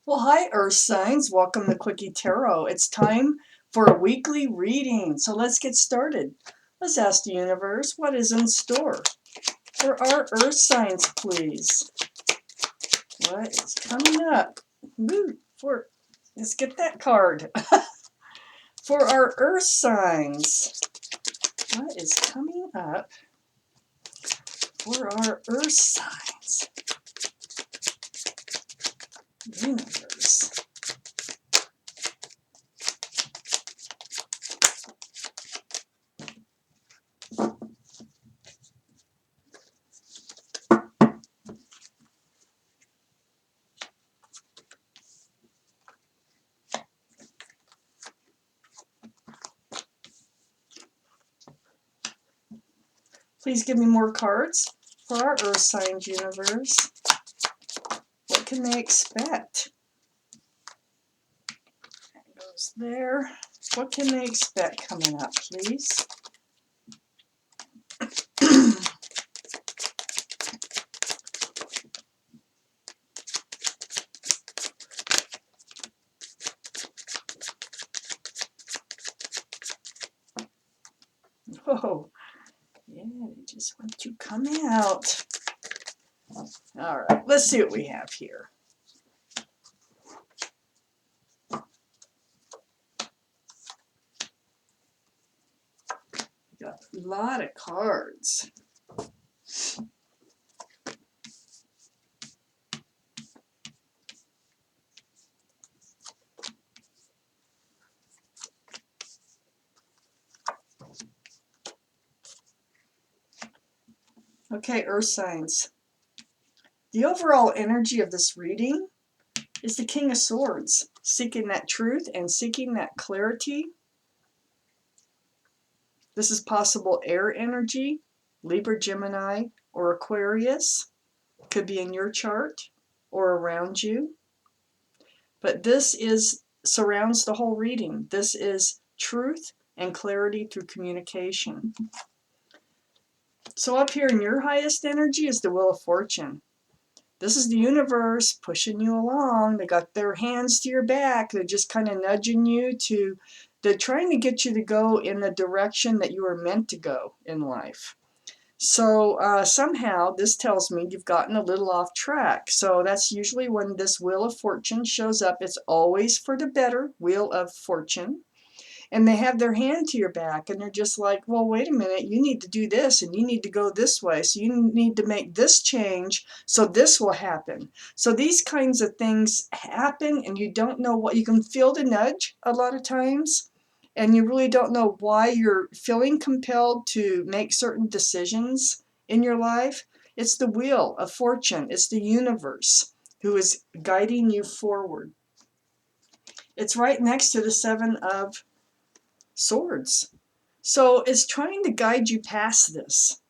Well, hi, Earth signs. Welcome to Quickie Tarot. It's time for a weekly reading. So let's get started. Let's ask the universe what is in store for our Earth signs, please. What is coming up? Let's get that card. For our Earth signs, what is coming up for our Earth signs? Universe. Please give me more cards for our Earth signs, universe. What can they expect? That goes there. What can they expect coming up, please? Oh, yeah, they just want to come out. All right, let's see what we have here. We got a lot of cards. Okay, Earth signs. The overall energy of this reading is the King of Swords, seeking that truth and seeking that clarity. This is possible air energy, Libra, Gemini, or Aquarius. Could be in your chart or around you. But this surrounds the whole reading. This is truth and clarity through communication. So up here in your highest energy is the Wheel of Fortune. This is the universe pushing you along. They got their hands to your back. They're just kind of nudging you to, they're trying to get you to go in the direction that you were meant to go in life. So somehow this tells me you've gotten a little off track. So that's usually when this Wheel of Fortune shows up. It's always for the better, Wheel of Fortune. And they have their hand to your back and they're just like, well, wait a minute, you need to do this and you need to go this way. So you need to make this change so this will happen. So these kinds of things happen and you don't know what, you can feel the nudge a lot of times. And you really don't know why you're feeling compelled to make certain decisions in your life. It's the Wheel of Fortune. It's the universe who is guiding you forward. It's right next to the Seven of Swords. So it's trying to guide you past this.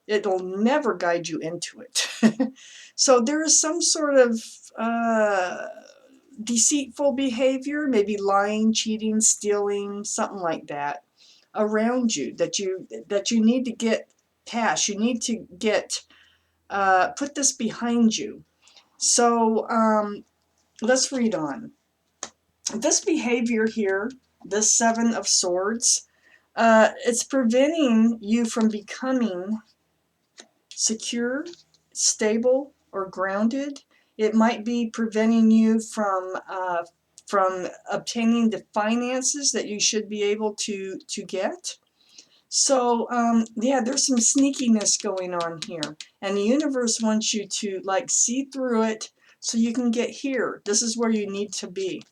It'll never guide you into it. So there is some sort of deceitful behavior, maybe lying, cheating, stealing, something like that around you that you need to get past. You need to get put this behind you. So let's read on. This behavior here, this Seven of Swords, it's preventing you from becoming secure, stable, or grounded. It might be preventing you from obtaining the finances that you should be able to get. So yeah, there's some sneakiness going on here, and the universe wants you to like see through it so you can get here. This is where you need to be.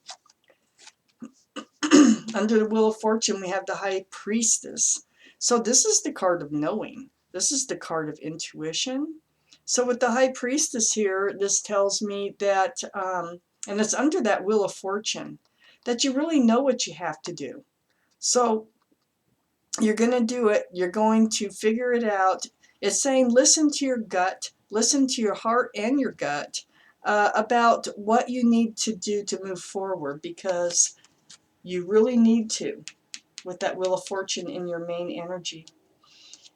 Under the Wheel of Fortune, we have the High Priestess. So this is the card of knowing. This is the card of intuition. So with the High Priestess here, this tells me that, and it's under that Wheel of Fortune, that you really know what you have to do. So you're going to do it. You're going to figure it out. It's saying listen to your gut, listen to your heart and your gut about what you need to do to move forward, because you really need to, with that Wheel of Fortune in your main energy.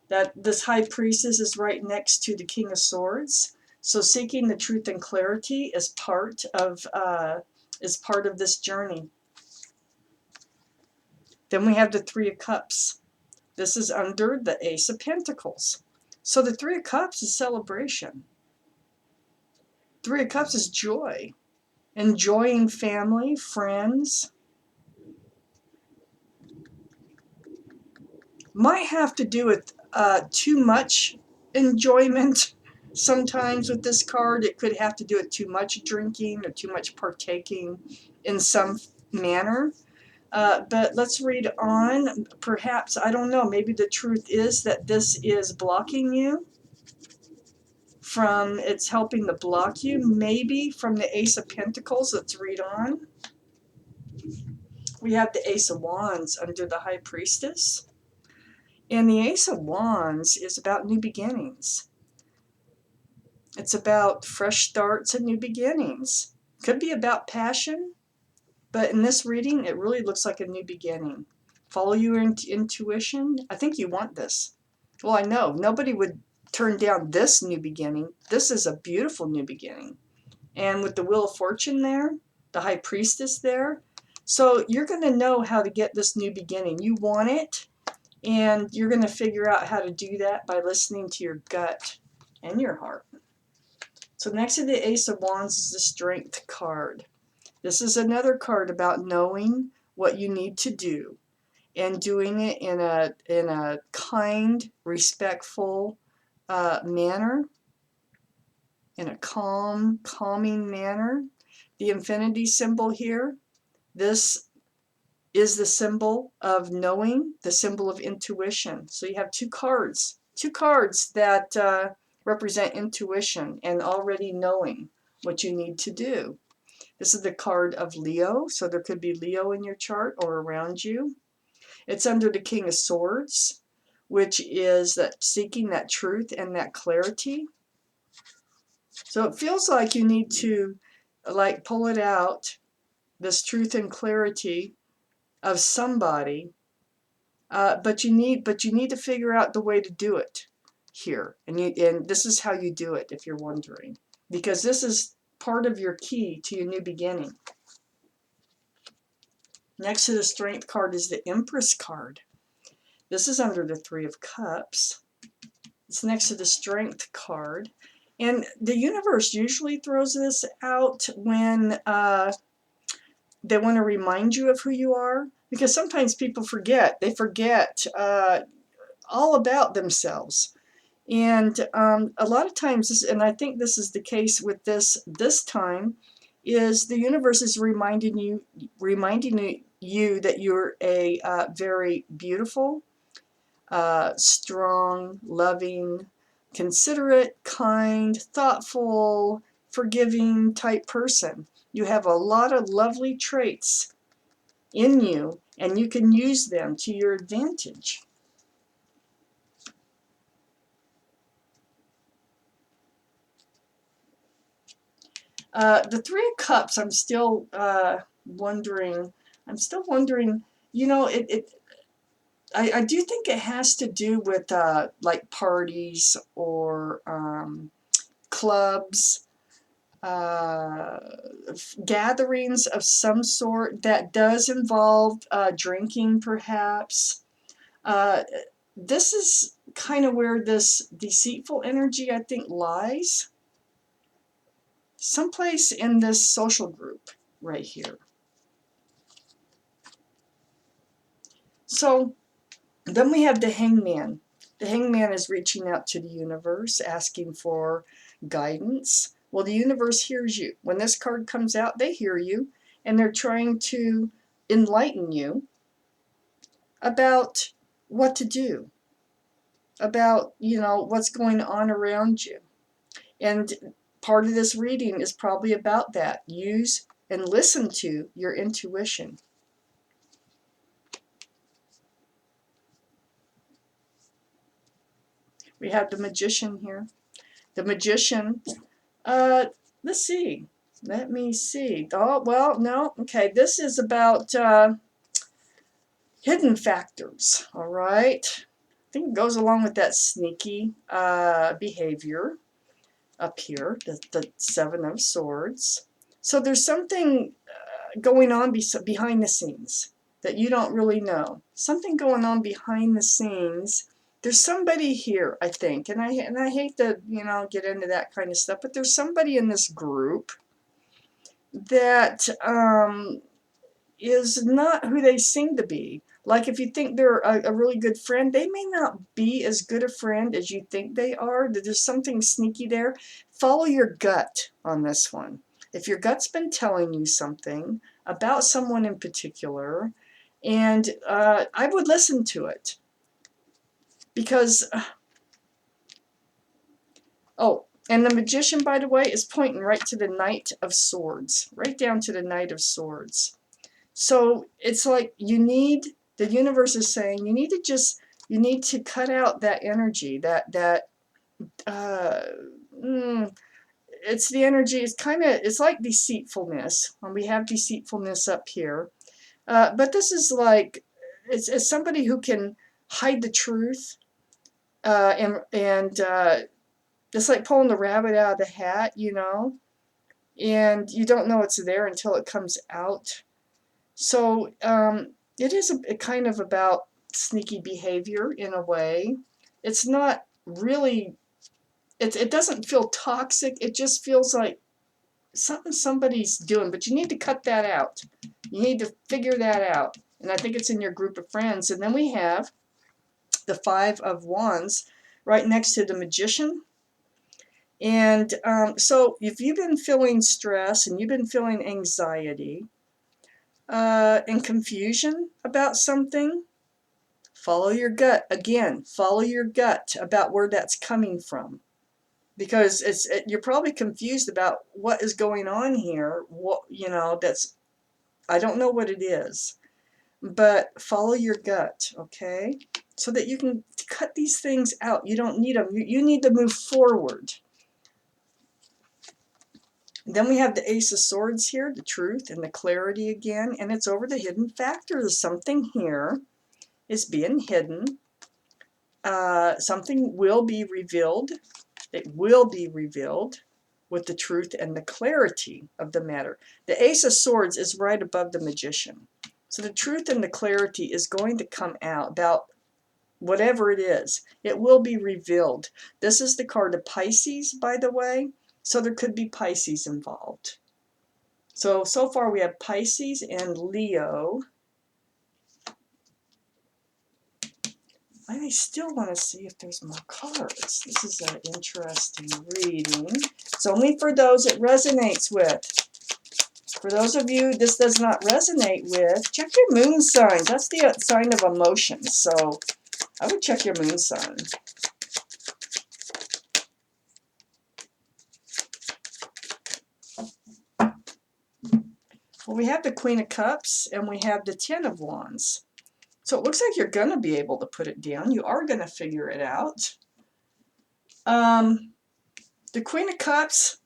That this High Priestess is right next to the King of Swords. So seeking the truth and clarity is part of this journey. Then we have the Three of Cups. This is under the Ace of Pentacles. So the Three of Cups is celebration. Three of Cups is joy. Enjoying family, friends. Might have to do with too much enjoyment. Sometimes with this card, it could have to do with too much drinking or too much partaking in some manner. But let's read on. Perhaps, I don't know, maybe the truth is that this is blocking you from, it's helping to block you, maybe from the Ace of Pentacles. Let's read on. We have the Ace of Wands under the High Priestess. And the Ace of Wands is about new beginnings. It's about fresh starts and new beginnings. Could be about passion, but in this reading, it really looks like a new beginning. Follow your intuition. I think you want this. Well, I know nobody would turn down this new beginning. This is a beautiful new beginning. And with the Wheel of Fortune there, the High Priestess there, so you're going to know how to get this new beginning. You want it, and you're going to figure out how to do that by listening to your gut and your heart. So next to the Ace of Wands is the Strength card. This is another card about knowing what you need to do and doing it in a kind, respectful manner, in a calming manner. The infinity symbol here, this is the symbol of knowing, the symbol of intuition. So you have two cards that represent intuition and already knowing what you need to do. This is the card of Leo, so there could be Leo in your chart or around you. It's under the King of Swords, which is that seeking that truth and that clarity. So it feels like you need to pull it out, this truth and clarity of somebody, but you need to figure out the way to do it here, and this is how you do it if you're wondering, because this is part of your key to your new beginning. Next to the Strength card is the Empress card. This is under the Three of Cups. It's next to the Strength card. And the universe usually throws this out when they want to remind you of who you are. Because sometimes people forget. They forget all about themselves. And a lot of times, and I think this is the case with this time, is the universe is reminding you that you're a very beautiful, strong, loving, considerate, kind, thoughtful, forgiving type person. You have a lot of lovely traits in you, and you can use them to your advantage. The Three of Cups, I'm still wondering. You know, I do think it has to do with like parties or clubs, gatherings of some sort that does involve drinking, perhaps. This is kind of where this deceitful energy, I think, lies. Someplace in this social group right here. So then we have the Hangman. The Hangman is reaching out to the universe, asking for guidance. Well, the universe hears you. When this card comes out, they hear you, and they're trying to enlighten you about what to do, about, what's going on around you. And part of this reading is probably about that. Use and listen to your intuition. We have the Magician here. The Magician, let's see. Let me see. Oh, well, no. Okay, this is about hidden factors, all right? I think it goes along with that sneaky behavior. up here, the Seven of Swords. So there's something going on behind the scenes that you don't really know. Something going on behind the scenes. There's somebody here, I think, and I hate to, get into that kind of stuff, but there's somebody in this group that is not who they seem to be. Like if you think they're a really good friend, they may not be as good a friend as you think they are. There's something sneaky there. Follow your gut on this one. If your gut's been telling you something about someone in particular, and I would listen to it. Because, oh, and the Magician, by the way, is pointing right to the Knight of Swords, right down to the Knight of Swords. So it's like the universe is saying, you need to cut out that energy, it's the energy, it's like deceitfulness, when we have deceitfulness up here. But this is like, it's somebody who can hide the truth, and it's like pulling the rabbit out of the hat, and you don't know it's there until it comes out. So it is a kind of about sneaky behavior in a way. It's not really, it doesn't feel toxic. It just feels like something somebody's doing, but you need to cut that out. You need to figure that out. And I think it's in your group of friends. And then we have the Five of Wands right next to the Magician. And so if you've been feeling stress and you've been feeling anxiety, and confusion about something, follow your gut. Again, follow your gut about where that's coming from, because you're probably confused about what is going on here. That's, I don't know what it is, but follow your gut, okay? So that you can cut these things out. You don't need them. You need to move forward. Then we have the Ace of Swords here, the truth and the clarity again, and it's over the hidden factor. There's something here is being hidden. Something will be revealed. It will be revealed with the truth and the clarity of the matter. The Ace of Swords is right above the Magician. So the truth and the clarity is going to come out about whatever it is. It will be revealed. This is the card of Pisces, by the way. So there could be Pisces involved. So far we have Pisces and Leo. I still want to see if there's more cards. This is an interesting reading. It's only for those it resonates with. For those of you this does not resonate with, check your moon signs. That's the sign of emotions. So I would check your moon sign. Well, we have the Queen of Cups and we have the Ten of Wands. So it looks like you're going to be able to put it down. You are going to figure it out. The Queen of Cups,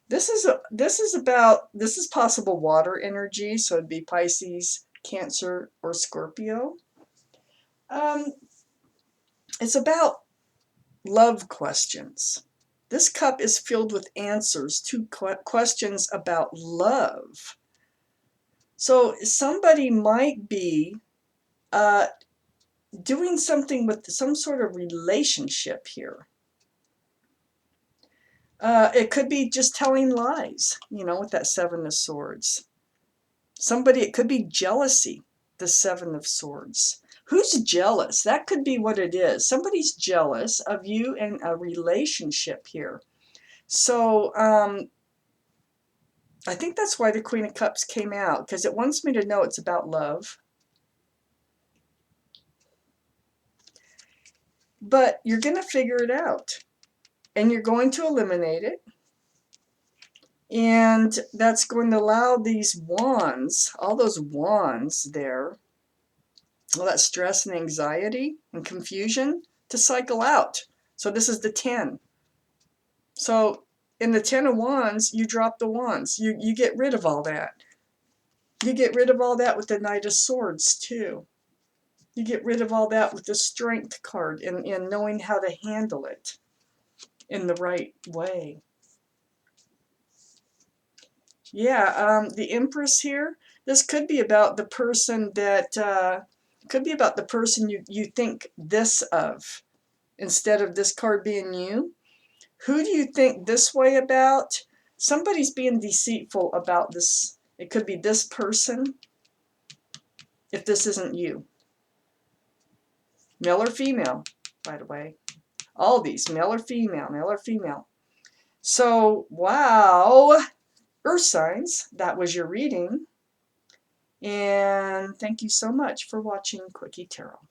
this is possible water energy, so it'd be Pisces, Cancer, or Scorpio. It's about love questions. This cup is filled with answers to questions about love. So somebody might be doing something with some sort of relationship here. It could be just telling lies, with that Seven of Swords. It could be jealousy, the Seven of Swords. Who's jealous? That could be what it is. Somebody's jealous of you in a relationship here. So I think that's why the Queen of Cups came out, because it wants me to know it's about love. But you're going to figure it out, and you're going to eliminate it. And that's going to allow these wands, all those wands there, all that stress and anxiety and confusion, to cycle out. So this is the 10. So in the 10 of Wands, you drop the wands. You get rid of all that. You get rid of all that with the Knight of Swords too. You get rid of all that with the Strength card and knowing how to handle it. in the right way. Yeah, the Empress here, this could be about the person that, could be about the person you think this of, instead of this card being you. Who do you think this way about? Somebody's being deceitful about this. It could be this person, if this isn't you. Male or female, by the way. All these, male or female, male or female. So, wow, Earth signs, that was your reading. And thank you so much for watching Quickie Tarot.